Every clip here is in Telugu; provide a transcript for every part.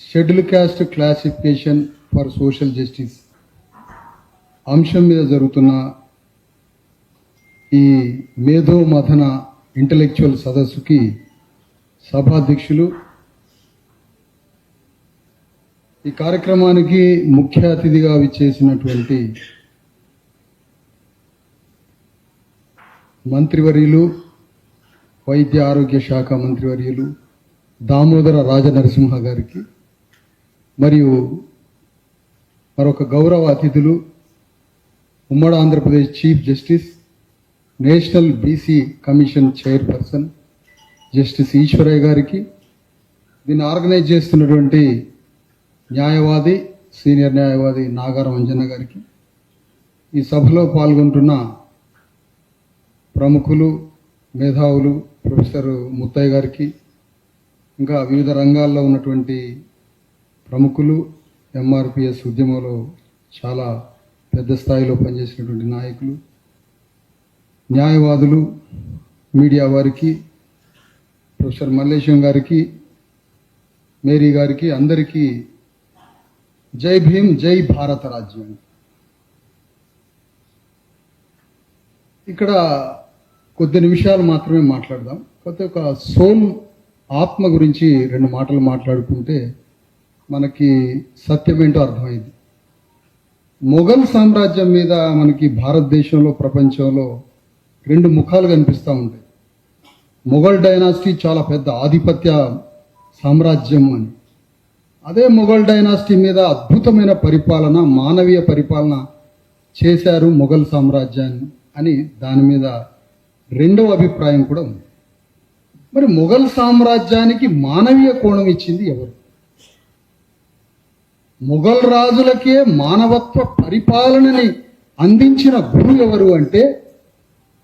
Schedule caste classification for social justice అంశం మీద జరుగుతున్న ఈ మేధో మథన ఇంటలెక్చువల్ సదస్సుకి సభాధ్యక్షులు, ఈ కార్యక్రమానికి ముఖ్య అతిథిగా విచ్చేసినటువంటి మంత్రివర్యులు, వైద్య ఆరోగ్య శాఖ మంత్రివర్యులు దామోదర రాజనరసింహ గారికి, మరియు మరొక గౌరవ అతిథులు ఉమ్మడి Andhra Pradesh chief justice, national BC commission chairperson justice Eshwaraiah గారికి, దీన్ని ఆర్గనైజ్ చేస్తున్నటువంటి న్యాయవాది, సీనియర్ న్యాయవాది నాగారం అంజన్న గారికి, ఈ సభలో పాల్గొంటున్న ప్రముఖులు, మేధావులు, ప్రొఫెసర్ ముత్తయ్య గారికి, ఇంకా వివిధ రంగాల్లో ఉన్నటువంటి ప్రముఖులు, ఎంఆర్పిఎస్ ఉద్యమంలో చాలా పెద్ద స్థాయిలో పనిచేసినటువంటి నాయకులు, న్యాయవాదులు, మీడియా వారికి, ప్రొఫెసర్ మల్లేశం గారికి, మేరీ గారికి, అందరికీ జై భీమ్, జై భారత రాజ్యం. ఇక్కడ కొద్ది నిమిషాలు మాత్రమే మాట్లాడదాం. కొత్త ఒక సోల్, ఆత్మ గురించి రెండు మాటలు మాట్లాడుకుంటే మనకి సత్యమేంటో అర్థమైంది. మొఘల్ సామ్రాజ్యం మీద మనకి భారతదేశంలో, ప్రపంచంలో రెండు ముఖాలు కనిపిస్తూ ఉంటాయి. మొఘల్ డైనాసిటీ చాలా పెద్ద ఆధిపత్య సామ్రాజ్యం అని, అదే మొఘల్ డైనాసిటీ మీద అద్భుతమైన పరిపాలన, మానవీయ పరిపాలన చేశారు మొఘల్ సామ్రాజ్యాన్ని అని దాని మీద రెండవ అభిప్రాయం కూడా ఉంది. మరి మొఘల్ సామ్రాజ్యానికి మానవీయ కోణం ఇచ్చింది ఎవరు? మొఘల్ రాజులకే మానవత్వ పరిపాలనని అందించిన గురువు ఎవరు అంటే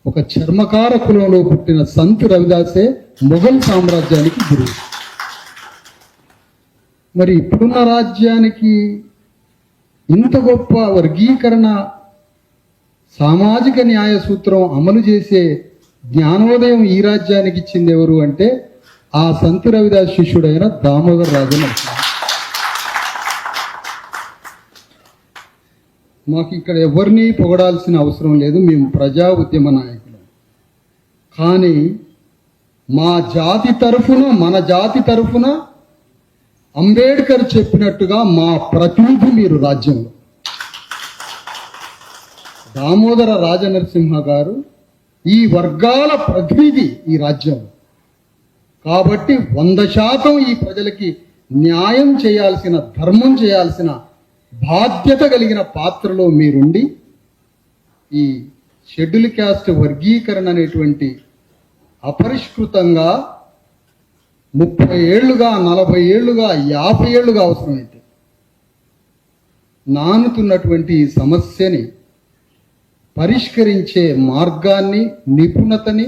ఒక చర్మకార కులంలో పుట్టిన సంత్ రవిదాసే మొఘల్ సామ్రాజ్యానికి గురువు. మరి ఇప్పుడున్న రాజ్యానికి ఇంత గొప్ప వర్గీకరణ, సామాజిక న్యాయ సూత్రం అమలు చేసే జ్ఞానోదయం ఈ రాజ్యానికి ఇచ్చింది ఎవరు అంటే ఆ సంత్ రవిదాస్ శిష్యుడైన దామోదర రాజనరసింహ. మాకు ఇక్కడ ఎవరిని పొగడాల్సిన అవసరం లేదు, మేము ప్రజా ఉద్యమ నాయకులు. కానీ మా జాతి తరఫున, మన జాతి తరఫున అంబేద్కర్ చెప్పినట్టుగా మా ప్రతినిధి మీరు రాజ్యంలో. దామోదర రాజనరసింహ గారు ఈ వర్గాల ప్రతినిధి ఈ రాజ్యంలో. కాబట్టి 100% ఈ ప్రజలకి న్యాయం చేయాల్సిన, ధర్మం చేయాల్సిన బాధ్యత కలిగిన పాత్రలో మీరుండి ఈ షెడ్యూల్ క్యాస్ట్ వర్గీకరణ అనేటువంటి అపరిష్కృతంగా 30 ఏళ్లుగా, 40 ఏళ్లుగా, 50 ఏళ్లుగా అవసరమైతే నానుతున్నటువంటి ఈ సమస్యని పరిష్కరించే మార్గాన్ని, నిపుణతని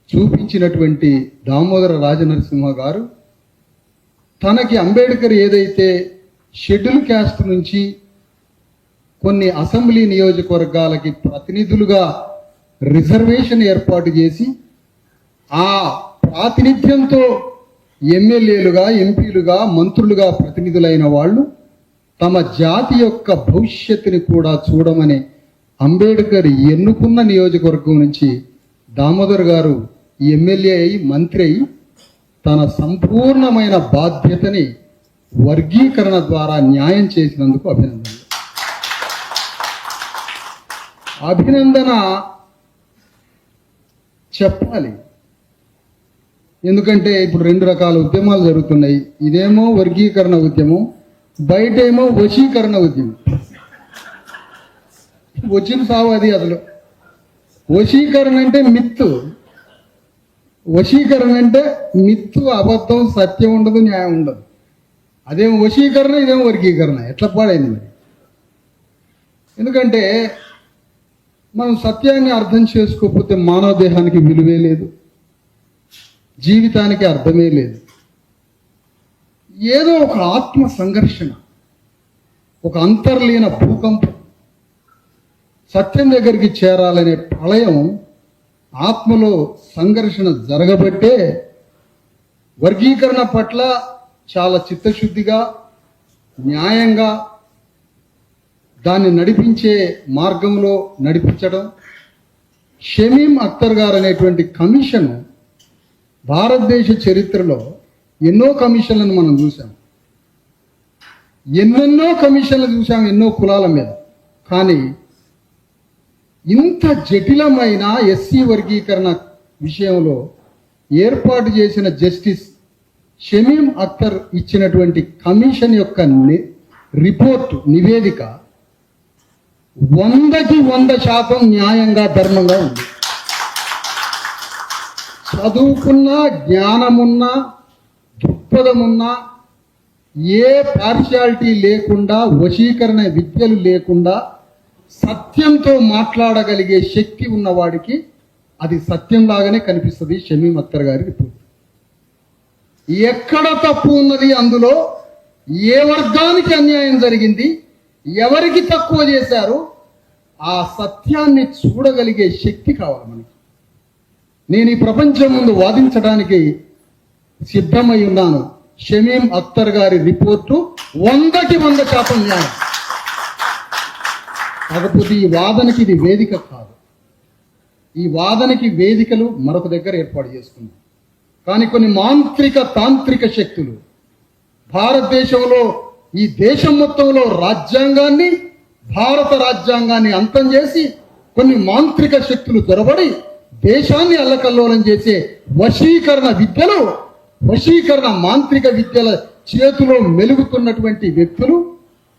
చూపించినటువంటి దామోదర రాజనరసింహ గారు తనకి అంబేద్కర్ ఏదైతే షెడ్యూల్ క్యాస్ట్ నుంచి కొన్ని అసెంబ్లీ నియోజకవర్గాలకి ప్రతినిధులుగా రిజర్వేషన్ ఏర్పాటు చేసి ఆ ప్రాతినిధ్యంతో ఎమ్మెల్యేలుగా, ఎంపీలుగా, మంత్రులుగా ప్రతినిధులైన వాళ్ళు తమ జాతి యొక్క భవిష్యత్తుని కూడా చూడమని అంబేద్కర్ ఎన్నుకున్న నియోజకవర్గం నుంచి దామోదర్ గారు ఎమ్మెల్యే అయి, మంత్రి అయి తన సంపూర్ణమైన బాధ్యతని వర్గీకరణ ద్వారా న్యాయం చేసినందుకు అభినందనలు. అభినందన చెప్పాలి. ఎందుకంటే ఇప్పుడు 2 రకాల ఉద్యమాలు జరుగుతున్నాయి. ఇదేమో వర్గీకరణ ఉద్యమం, బయటేమో వశీకరణ ఉద్యమం. వచ్చిన సావు అది. అసలు వశీకరణ అంటే మిత్తు, వశీకరణ అంటే మిత్తు, అబద్ధం, సత్యం ఉండదు, న్యాయం ఉండదు. అదేమో వశీకరణ, ఇదేమో వర్గీకరణ. ఎట్లా పాడైంది మరి? ఎందుకంటే మనం సత్యాన్ని అర్థం చేసుకోకపోతే మానవ దేహానికి విలువే లేదు, జీవితానికి అర్థమే లేదు. ఏదో ఒక ఆత్మ సంఘర్షణ, ఒక అంతర్లీన భూకంపం, సత్యం దగ్గరికి చేరాలనే ప్రళయం ఆత్మలో సంఘర్షణ జరగబట్టే వర్గీకరణ పట్ల చాలా చిత్తశుద్ధిగా న్యాయంగా దాన్ని నడిపించే మార్గంలో నడిపించడం. షమీం అఖ్తర్ గారు అనేటువంటి కమిషన్ భారతదేశ చరిత్రలో ఎన్నో కమిషన్లను మనం చూసాం, ఎన్నెన్నో కమిషన్లు చూసాం ఎన్నో కులాల మీద. కానీ ఇంత జటిలమైన ఎస్సీ వర్గీకరణ విషయంలో ఏర్పాటు చేసిన జస్టిస్ షమీం అఖ్తర్ ఇచ్చినటువంటి కమిషన్ యొక్క రిపోర్టు నివేదిక 100కి 100% న్యాయంగా ధర్మంగా ఉంది. చదువుకున్నా జ్ఞానమున్నా దృక్పథమున్నా ఏ పార్షియాలిటీ లేకుండా వశీకరణ విద్యలు లేకుండా సత్యంతో మాట్లాడగలిగే శక్తి ఉన్నవాడికి అది సత్యంలాగానే కనిపిస్తుంది షమీం అఖ్తర్ గారి రిపోర్ట్. ఎక్కడ తప్పు ఉన్నది, అందులో ఏ వర్గానికి అన్యాయం జరిగింది, ఎవరికి తక్కువ చేశారు, ఆ సత్యాన్ని చూడగలిగే శక్తి కావాలి మనకి. నేను ఈ ప్రపంచం ముందు వాదించడానికి సిద్ధమై ఉన్నాను. షమీం అఖ్తర్ గారి రిపోర్టు 100కి 100% న్యాయం. కాకపోతే ఈ వాదనకి ఇది వేదిక కాదు. ఈ వాదనకి వేదికలు మరొక దగ్గర ఏర్పాటు చేసుకున్నాం. కానీ కొన్ని మాంత్రిక తాంత్రిక శక్తులు భారతదేశంలో, ఈ దేశం మొత్తంలో రాజ్యాంగాన్ని, భారత రాజ్యాంగాన్ని అంతం చేసి కొన్ని మాంత్రిక శక్తులు దొరబడి దేశాన్ని అల్లకల్లోలం చేసే వశీకరణ విద్యలు, వశీకరణ మాంత్రిక విద్యల చేతిలో మెలుగుతున్నటువంటి వ్యక్తులు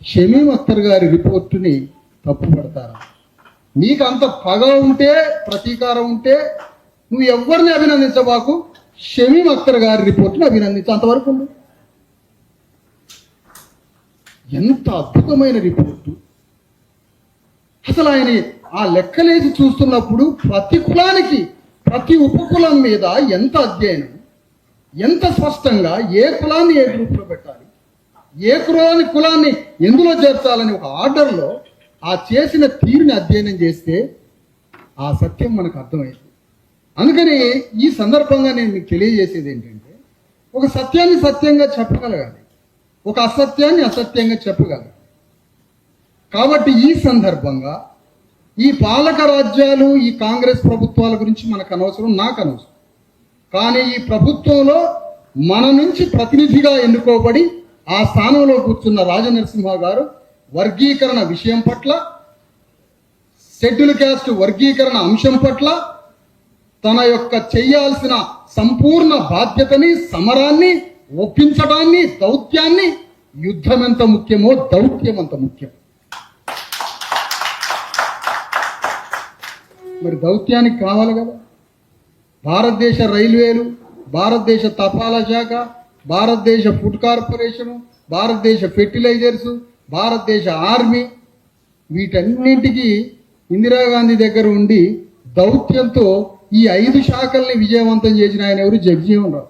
షమీం అఖ్తర్ గారి రిపోర్టుని తప్పుపడతారా? నీకు అంత పగ ఉంటే, ప్రతీకారం ఉంటే నువ్వు ఎవరిని అభినందించబాకు, షమీం అఖ్తర్ గారి రిపోర్టుని అభినందించు, అంతవరకు ఉంది. ఎంత అద్భుతమైన రిపోర్టు! అసలు ఆయన ఆ లెక్కలేసి చూస్తున్నప్పుడు ప్రతి కులానికి, ప్రతి ఉపకులం మీద ఎంత అధ్యయనం, ఎంత స్పష్టంగా ఏ కులాన్ని ఏ గ్రూప్లో పెట్టాలి, ఏ కులాన్ని ఎందులో చేర్చాలని ఒక ఆర్డర్లో ఆ చేసిన తీరుని అధ్యయనం చేస్తే ఆ సత్యం మనకు అర్థమైంది. అందుకని ఈ సందర్భంగా నేను మీకు తెలియజేసేది ఏంటంటే, ఒక సత్యాన్ని సత్యంగా చెప్పగలగాలి, ఒక అసత్యాన్ని అసత్యంగా చెప్పగలగాలి. కాబట్టి ఈ సందర్భంగా ఈ పాలక రాజ్యాలు, ఈ కాంగ్రెస్ ప్రభుత్వాల గురించి మనకు అనవసరం, నాకు అనవసరం. కానీ ఈ ప్రభుత్వంలో మన నుంచి ప్రతినిధిగా ఎన్నుకోబడి ఆ స్థానంలో కూర్చున్న రాజనరసింహ గారు వర్గీకరణ విషయం పట్ల, షెడ్యూల్ క్యాస్ట్ వర్గీకరణ అంశం పట్ల తన యొక్క చేయాల్సిన సంపూర్ణ బాధ్యతని, సమరాన్ని, ఒప్పించడాన్ని, దౌత్యాన్ని, యుద్ధం ఎంత ముఖ్యమో దౌత్యం అంత ముఖ్యం. మరి దౌత్యానికి కావాలి కదా. భారతదేశ రైల్వేలు, భారతదేశ తపాలా శాఖ, భారతదేశ ఫుడ్ కార్పొరేషను, భారతదేశ ఫెర్టిలైజర్స్, భారతదేశ ఆర్మీ, వీటన్నింటికి ఇందిరాగాంధీ దగ్గర ఉండి దౌత్యంతో ఈ 5 శాఖల్ని విజయవంతం చేసిన ఆయన ఎవరు? జగజీవన్ రావు.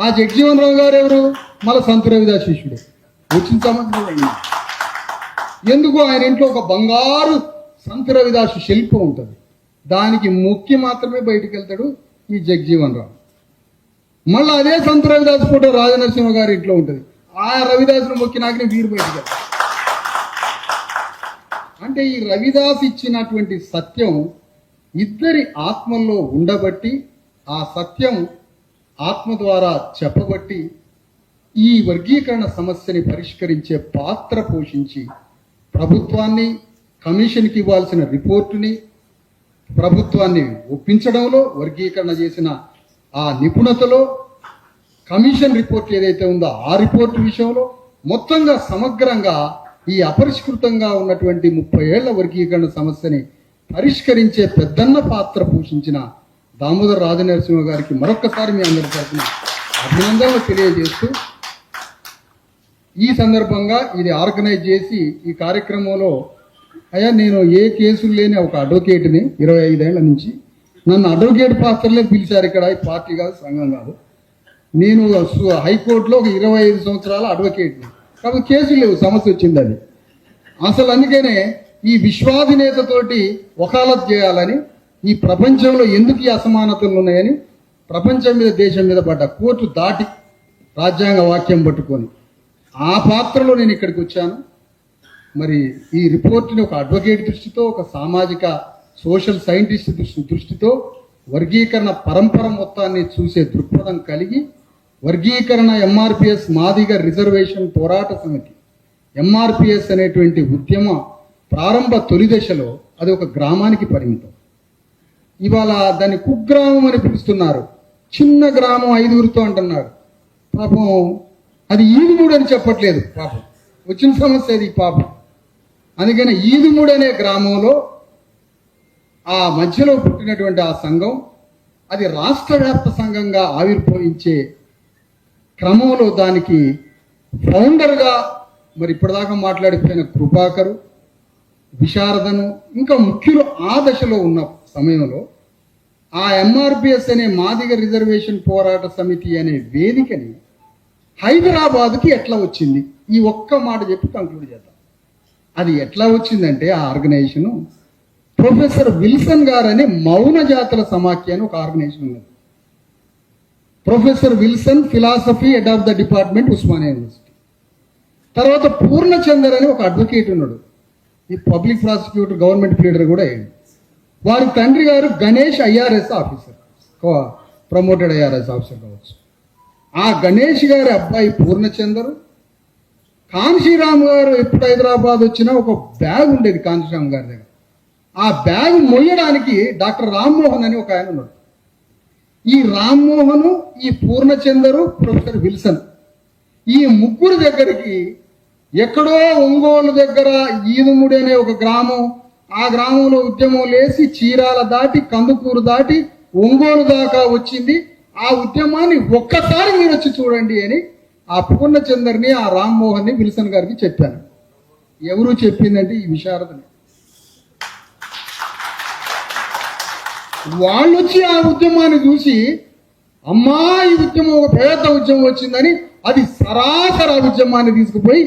ఆ జగజీవన్ రావు గారు ఎవరు? మన సంతు రవిదాస్ శిష్యుడు. వచ్చిన సంవత్సరం ఎందుకు ఆయన ఇంట్లో ఒక బంగారు సంతు రవిదాసు శిల్పం ఉంటుంది, దానికి మొక్కి మాత్రమే బయటికి వెళ్తాడు ఈ జగజీవన్ రావు. మళ్ళీ అదే సంతు రవిదాస్ ఫోటో రాజనరసింహ గారి ఇంట్లో ఉంటుంది, ఆ రవిదాసును మొక్కినాకనే వీరు బయటికి వెళ్తాడు. అంటే ఈ రవిదాస్ ఇచ్చినటువంటి సత్యం ఇద్దరి ఆత్మల్లో ఉండబట్టి, ఆ సత్యం ఆత్మ ద్వారా చెప్పబట్టి ఈ వర్గీకరణ సమస్యని పరిష్కరించే పాత్ర పోషించి ప్రభుత్వాన్ని, కమిషన్కి ఇవ్వాల్సిన రిపోర్టుని, ప్రభుత్వాన్ని ఒప్పించడంలో, వర్గీకరణ చేసిన ఆ నిపుణతలో, కమిషన్ రిపోర్ట్ ఏదైతే ఉందో ఆ రిపోర్టు విషయంలో మొత్తంగా సమగ్రంగా ఈ అపరిష్కృతంగా ఉన్నటువంటి 30 ఏళ్ల వర్గీకరణ సమస్యని పరిష్కరించే పెద్దన్న పాత్ర పోషించిన దామోదర్ రాజనరసింహ గారికి మరొక్కసారి మీ అందరి తరఫున అభినందనలు తెలియజేస్తూ, ఈ సందర్భంగా ఇది ఆర్గనైజ్ చేసి ఈ కార్యక్రమంలో, అయ్యా నేను ఏ కేసులు లేని ఒక అడ్వకేట్ని 25 ఏళ్ల నుంచి, నన్ను అడ్వకేట్ పాత్రలే పిలిచారు ఇక్కడ, పార్టీ కాదు, సంఘం కాదు. నేను హైకోర్టులో ఒక 25 సంవత్సరాల అడ్వకేట్ని, కాబట్టి కేసులు లేవు, సమస్య వచ్చింది అది. అసలు అందుకనే ఈ విశ్వాధినేతతోటి వకాలత్ చేయాలని ఈ ప్రపంచంలో ఎందుకు ఈ అసమానతలు ఉన్నాయని ప్రపంచం మీద దేశం మీద పడ్డ కోర్టు దాటి రాజ్యాంగ వాక్యం పట్టుకొని ఆ పాత్రలో నేను ఇక్కడికి వచ్చాను. మరి ఈ రిపోర్ట్ని ఒక అడ్వకేట్ దృష్టితో, ఒక సామాజిక సోషల్ సైంటిస్ట్ దృష్టితో వర్గీకరణ పరంపర మొత్తాన్ని చూసే దృక్పథం కలిగి వర్గీకరణ ఎంఆర్పిఎస్ మాదిగ రిజర్వేషన్ పోరాట సమితి ఎంఆర్పిఎస్ అనేటువంటి ఉద్యమ ప్రారంభ తొలి దశలో అది ఒక గ్రామానికి పరిమితం. ఇవాళ దాన్ని కుగ్రామం అని పిలుస్తున్నారు. చిన్న గ్రామం 5 అంటున్నారు. పాపం అది ఈదుమూడు అని చెప్పట్లేదు. పాపం వచ్చిన సమస్య అది పాపం. అందుకని ఈదుమూడు అనే గ్రామంలో ఆ మధ్యలో పుట్టినటువంటి ఆ సంఘం అది రాష్ట్ర వ్యాప్త సంఘంగా ఆవిర్భవించే క్రమంలో దానికి ఫౌండర్గా మరి ఇప్పటిదాకా మాట్లాడిపోయిన కృపాకరు, విశారదను ఇంకా ముఖ్యులు ఆ దశలో ఉన్న సమయంలో ఆ ఎంఆర్పిఎస్ అనే మాదిగ రిజర్వేషన్ పోరాట సమితి అనే వేదికని హైదరాబాద్కి ఎట్లా వచ్చింది, ఈ ఒక్క మాట చెప్పి కంక్లూడ్ చేద్దాం. అది ఎట్లా వచ్చిందంటే ఆ ఆర్గనైజేషను ప్రొఫెసర్ విల్సన్ గారు అనే మౌన జాతుల సమాఖ్య అని ఒక ఆర్గనైజేషన్ ఉన్నది. Professor Wilson philosophy head of the department Osmania university. తర్వాత పూర్ణచందర్ అని ఒక అడ్వకేట్ ఉన్నాడు. ఈ పబ్లిక్ ప్రాసిక్యూటర్ గవర్నమెంట్ ప్లీడర్ కూడా అయ్యాడు. వారి తండ్రి గారు Ganesh IRS officer, promoted IRS officer కావచ్చు. ఆ గణేష్ గారి అబ్బాయి పూర్ణచందరు, కాంశీరామ్ గారు ఎప్పుడు హైదరాబాద్ వచ్చినా ఒక బ్యాగ్ ఉండేది కాంశీరామ్ గారి దగ్గర. ఆ బ్యాగ్ మొయ్యడానికి డాక్టర్ రామ్మోహన్ అని ఒక ఆయన ఉన్నాడు. ఈ రామ్మోహను, ఈ పూర్ణచందరు, ప్రొఫెసర్ విల్సన్ ఈ ముగ్గురు దగ్గరికి ఎక్కడో ఒంగోలు దగ్గర ఈదుముడి అనే ఒక గ్రామం, ఆ గ్రామంలో ఉద్యమం లేసి చీరాల దాటి కందుకూరు దాటి ఒంగోలు దాకా వచ్చింది. ఆ ఉద్యమాన్ని ఒక్కసారి మీరు వచ్చి చూడండి అని ఆ పూర్ణచందర్ని, ఆ రామ్మోహన్ని విల్సన్ గారికి చెప్పాను. ఎవరు చెప్పిందంటే ఈ విశారదని. వాళ్ళు వచ్చి ఆ ఉద్యమాన్ని చూసి అమ్మా ఈ ఉద్యమం ఒక పెద్ద ఉద్యమం వచ్చిందని అది సరాసరి ఆ ఉద్యమాన్ని తీసుకుపోయి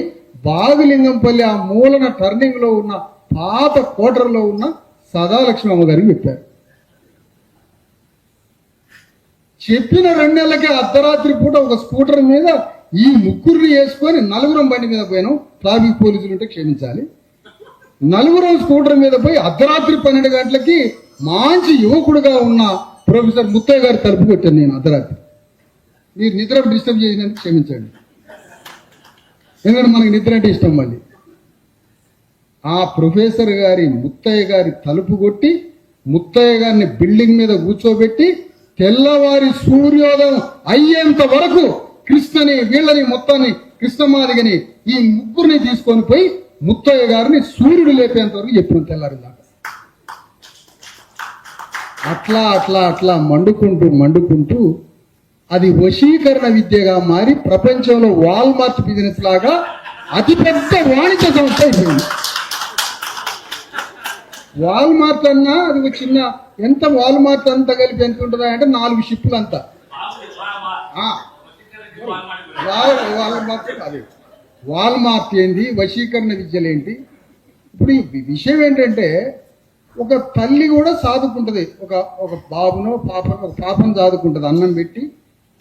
బాగులింగంపల్లి ఆ మూలన టర్నింగ్ లో ఉన్న పాత కోటర్లో ఉన్న సదాలక్ష్మి అమ్మ గారికి చెప్పారు. చెప్పిన 2 నెలలకే అర్ధరాత్రి పూట ఒక స్కూటర్ మీద ఈ ముగ్గురిని వేసుకొని 4 బండి మీద పోయాను. ట్రాఫిక్ పోలీసులు ఉంటే క్షమించాలి. 4 స్కూటర్ మీద పోయి అర్ధరాత్రి 12 గంటలకి మంచి యువకుడుగా ఉన్న ప్రొఫెసర్ ముత్తయ్య గారి తలుపు కొట్టాను నేను అర్ధరాత్రి. మీరు నిద్ర డిస్టర్బ్ చేసినందుకు క్షమించండి, ఎందుకంటే మనకి నిద్ర అంటే ఇష్టం. మళ్ళీ ఆ ప్రొఫెసర్ గారి ముత్తయ్య గారి తలుపు కొట్టి ముత్తయ్య గారిని బిల్డింగ్ మీద కూర్చోబెట్టి తెల్లవారి సూర్యోదయం అయ్యేంత వరకు కృష్ణని వీళ్ళని మొత్తాన్ని కృష్ణమాదిగని ఈ ముగ్గురిని తీసుకొని పోయి ముత్తయ్య గారిని సూర్యుడు లేపేంత వరకు చెప్పిన తెల్లారిందాక. అట్లా అట్లా అట్లా మండుకుంటూ అది వశీకరణ విద్యగా మారి ప్రపంచంలో వాల్మార్ట్ బిజినెస్ లాగా అతిపెద్ద వాణిజ్య సంస్థ అయిపోయింది. వాల్మార్ట్ అన్నా అది ఒక చిన్న, ఎంత వాల్మార్ట్ అంతా కలిపి ఎంత ఉంటుందా అంటే 4 షిప్పులు అంతా. వాల్మార్ట్ ఏంది, వశీకరణ విద్యలేంటి. ఇప్పుడు ఈ విషయం ఏంటంటే ఒక తల్లి కూడా సాదుకుంటది, ఒక బాబునో పాపను, ఒక పాపను సాదుకుంటది. అన్నం పెట్టి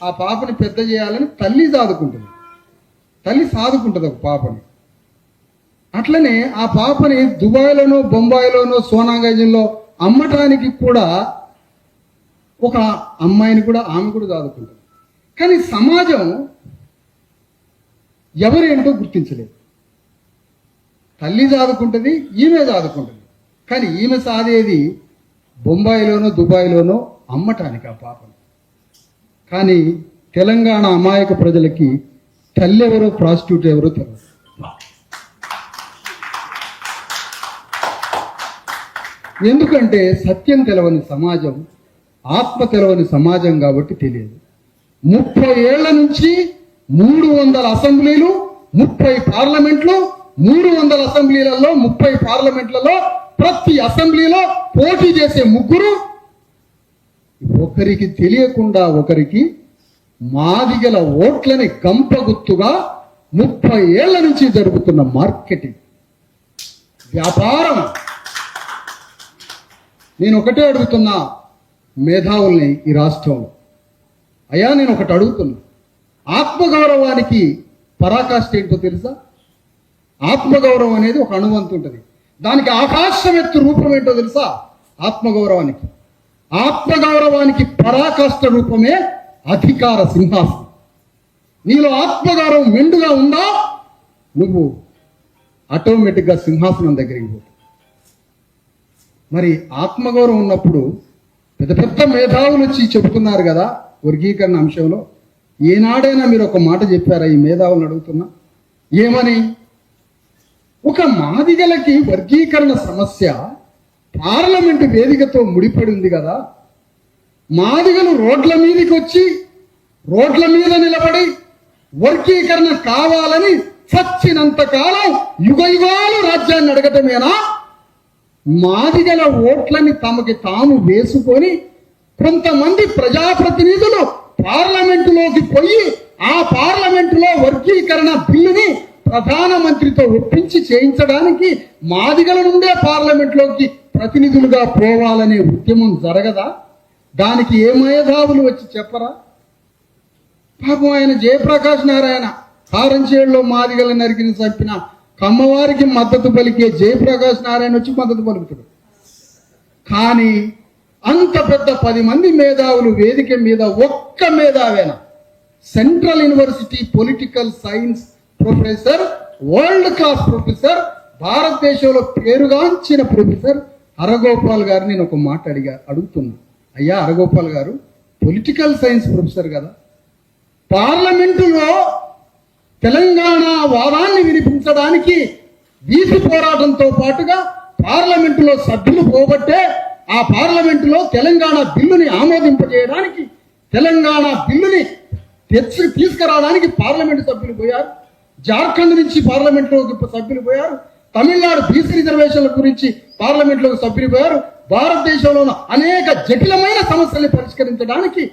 ఆ పాపని పెద్ద చేయాలని తల్లి సాదుకుంటుంది. ఒక పాపని. అట్లనే ఆ పాపని దుబాయ్లోనో బొంబాయిలోనో సోనాగంజ్లో అమ్మటానికి కూడా ఒక అమ్మాయిని కూడా ఆమె కూడా సాదుకుంటుంది. కానీ సమాజం ఎవరేంటో గుర్తించలేదు. తల్లి సాదుకుంటుంది, ఈమె సాదుకుంటుంది. కానీ ఈమె సాదేది బొంబాయిలోనో దుబాయ్లోనో అమ్మటానికి ఆ పాపను. కానీ తెలంగాణ అమాయక ప్రజలకి తల్లి ఎవరో ప్రాస్టిట్యూట్ ఎవరో తెలియదు. ఎందుకంటే సత్యం తెలవని సమాజం, ఆత్మ తెలవని సమాజం కాబట్టి తెలియదు. 30 ఏళ్ల నుంచి 300 అసెంబ్లీలు, 30 పార్లమెంట్లు, 300 అసెంబ్లీలలో 30 పార్లమెంట్లలో ప్రతి అసెంబ్లీలో పోటీ చేసే ముగ్గురు ఒకరికి తెలియకుండా ఒకరికి మాదిగల ఓట్లని గంపగుత్తుగా 30 ఏళ్ల నుంచి జరుగుతున్న మార్కెటింగ్ వ్యాపారం. నేను ఒకటే అడుగుతున్నా మేధావుల్ని ఈ రాష్ట్రంలో, అయ్యా నేను ఒకటి అడుగుతున్నా, ఆత్మగౌరవానికి పరాకాష్ఠ ఏంటో తెలుసా? ఆత్మగౌరవం అనేది ఒక అణువంతు ఉంటుంది, దానికి ఆకాశం ఎత్తు రూపం ఏంటో తెలుసా? ఆత్మగౌరవానికి పరాకాష్ఠ రూపమే అధికార సింహాసనం. నీలో ఆత్మగౌరవం మెండుగా ఉందా, నువ్వు ఆటోమేటిక్గా సింహాసనం దగ్గరికి పోతావు. మరి ఆత్మగౌరవం ఉన్నప్పుడు పెద్ద పెద్ద మేధావులు వచ్చి చెబుతున్నారు కదా వర్గీకరణ అంశంలో, ఏనాడైనా మీరు ఒక మాట చెప్పారా? ఈ మేధావులను అడుగుతున్నా, ఏమని? ఒక మాదిగలకి వర్గీకరణ సమస్య పార్లమెంటు వేదికతో ముడిపడి ఉంది కదా, మాదిగలు రోడ్ల మీదకి వచ్చి రోడ్ల మీద నిలబడి వర్గీకరణ కావాలని చచ్చినంత కాలం యుగయుగాలు రాజ్యాన్ని అడగటమేనా? మాదిగల ఓట్లని తమకి తాము వేసుకొని కొంతమంది ప్రజాప్రతినిధులు పార్లమెంటులోకి పోయి ఆ పార్లమెంటులో వర్గీకరణ బిల్లుని ప్రధానమంత్రితో ఒప్పించి చేయించడానికి మాదిగల నుండే పార్లమెంట్లోకి ప్రతినిధులుగా పోవాలనే ఉద్యమం జరగదా? దానికి ఏ మేధావులు వచ్చి చెప్పరా? పాపం ఆయన జయప్రకాష్ నారాయణ కారంచేడులో మాదిగల నరికిని చంపిన కమ్మవారికి మద్దతు పలికే జయప్రకాష్ నారాయణ వచ్చి మద్దతు పలుకుతాడు. కానీ అంత పెద్ద 10 మంది మేధావులు వేదిక మీద ఒక్క మేధావేనా, central university political science professor, world class professor, భారతదేశంలో పేరుగాంచిన ప్రొఫెసర్ హరగోపాల్ గారు నేను ఒక మాట అడుగుతున్నా, అయ్యా హరగోపాల్ గారు పొలిటికల్ సైన్స్ ప్రొఫెసర్ కదా, పార్లమెంటులో తెలంగాణ వాదాన్ని వినిపించడానికి వీధి పోరాటంతో పాటుగా పార్లమెంటులో సభ్యులు పోబట్టే ఆ పార్లమెంటులో తెలంగాణ బిల్లుని ఆమోదింపజేయడానికి, తెలంగాణ బిల్లుని తీసుకురావడానికి పార్లమెంటు సభ్యులు పోయారు. జార్ఖండ్ నుంచి పార్లమెంట్లోకి సభ్యులు పోయారు. తమిళనాడు బీసీ రిజర్వేషన్ల గురించి పార్లమెంట్లోకి సభ్యులు పోయారు. భారతదేశంలో ఉన్న అనేక జటిలమైన సమస్యల్ని పరిష్కరించడానికి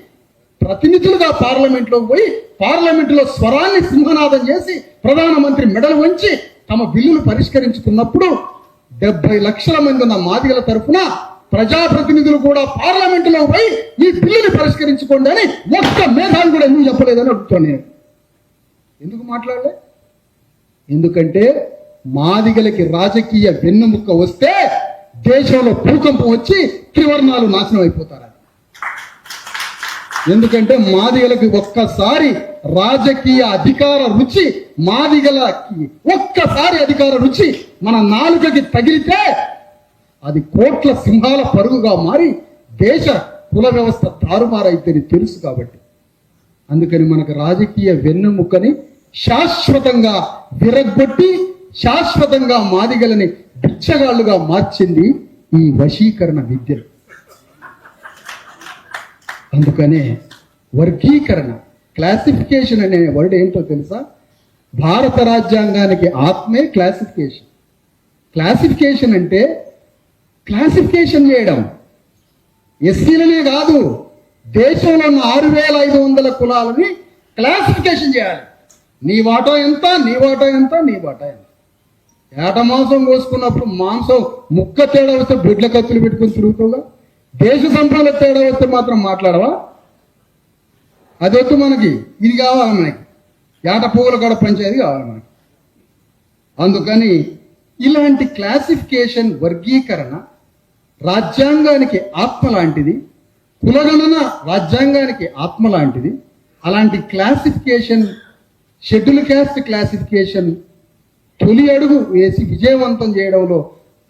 ప్రతినిధులుగా పార్లమెంట్లోకి పోయి పార్లమెంటులో స్వరాన్ని సింహనాదం చేసి ప్రధానమంత్రి మెడలు వంచి తమ బిల్లులు పరిష్కరించుకున్నప్పుడు 70 లక్షల మంది ఉన్న మాదిగల తరఫున ప్రజాప్రతినిధులు కూడా పార్లమెంటులో పోయి ఈ బిల్లుని పరిష్కరించుకోండి అని ఒక్క మేధావి కూడా ఎందుకు చెప్పలేదని అడుగుతాను నేను. ఎందుకు మాట్లాడలే? ఎందుకంటే మాదిగలకి రాజకీయ వెన్నుముక్క వస్తే దేశంలో భూకంపం వచ్చి త్రివర్ణాలు నాశనం అయిపోతారు. ఎందుకంటే మాదిగలకి ఒక్కసారి రాజకీయ అధికార రుచి, మాదిగలకి ఒక్కసారి అధికార రుచి మన నాలుకకి తగిలితే అది కోట్ల సింహాల పరుగుగా మారి దేశ కుల వ్యవస్థ తారుమారైతేని తెలుసు. కాబట్టి అందుకని మనకు రాజకీయ వెన్నుముక్కని శాశ్వతంగా విరగ్గొట్టి శాశ్వతంగా మాదిగలని బిచ్చగాళ్లుగా మార్చింది ఈ వశీకరణ విద్యలు. అందుకనే వర్గీకరణ, క్లాసిఫికేషన్ అనే వర్డ్ ఏంటో తెలుసా? భారత రాజ్యాంగానికి ఆత్మే క్లాసిఫికేషన్. క్లాసిఫికేషన్ అంటే క్లాసిఫికేషన్ చేయడం, ఎస్సీలనే కాదు దేశంలో ఉన్న 6500 కులాలని క్లాసిఫికేషన్ చేయాలి. నీ వాటా ఎంత, నీ వాటా ఎంత, నీ వాటా ఎంత. ఏట మాంసం కోసుకున్నప్పుడు మాంసం ముక్క తేడా వస్తే బిడ్ల కత్తులు పెట్టుకుని తిరుగుతావుగా, దేశ సంపద తేడా వస్తే మాత్రం మాట్లాడవా? అదొద్దు మనకి, ఇది కావాలి మనకి, ఏట పువ్వుల కాడ పంచేది కావాలి మనకి. అందుకని ఇలాంటి క్లాసిఫికేషన్, వర్గీకరణ రాజ్యాంగానికి ఆత్మ లాంటిది, కులగణన రాజ్యాంగానికి ఆత్మ లాంటిది. అలాంటి క్లాసిఫికేషన్, షెడ్యూల్ క్యాస్ట్ క్లాసిఫికేషన్ తొలి అడుగు వేసి విజయవంతం చేయడంలో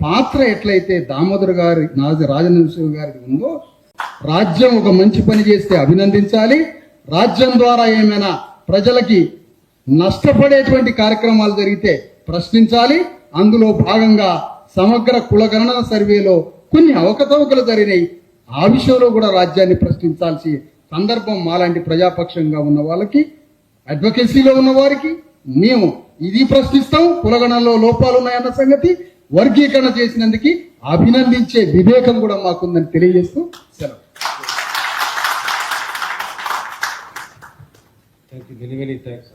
పాత్ర ఎట్లయితే దామోదర్ గారి, రాజనరసింహ గారికి ఉందో, రాజ్యం ఒక మంచి పని చేస్తే అభినందించాలి. రాజ్యం ద్వారా ఏమైనా ప్రజలకి నష్టపడేటువంటి కార్యక్రమాలు జరిగితే ప్రశ్నించాలి. అందులో భాగంగా సమగ్ర కులగణన సర్వేలో కొన్ని అవకతవకలు జరిగినాయి. ఆ విషయంలో కూడా రాజ్యాన్ని ప్రశ్నించాల్సి సందర్భం మాలాంటి ప్రజాపక్షంగా ఉన్న వాళ్ళకి, అడ్వకేసీలో ఉన్న వారికి మేము ఇది ప్రశ్నిస్తాం. కులగణనలో లోపాలు ఉన్నాయన్న సంగతి, వర్గీకరణ చేసినందుకు అభినందించే వివేకం కూడా మాకుందని తెలియజేస్తూ సెలవు. Thank you. Many thanks.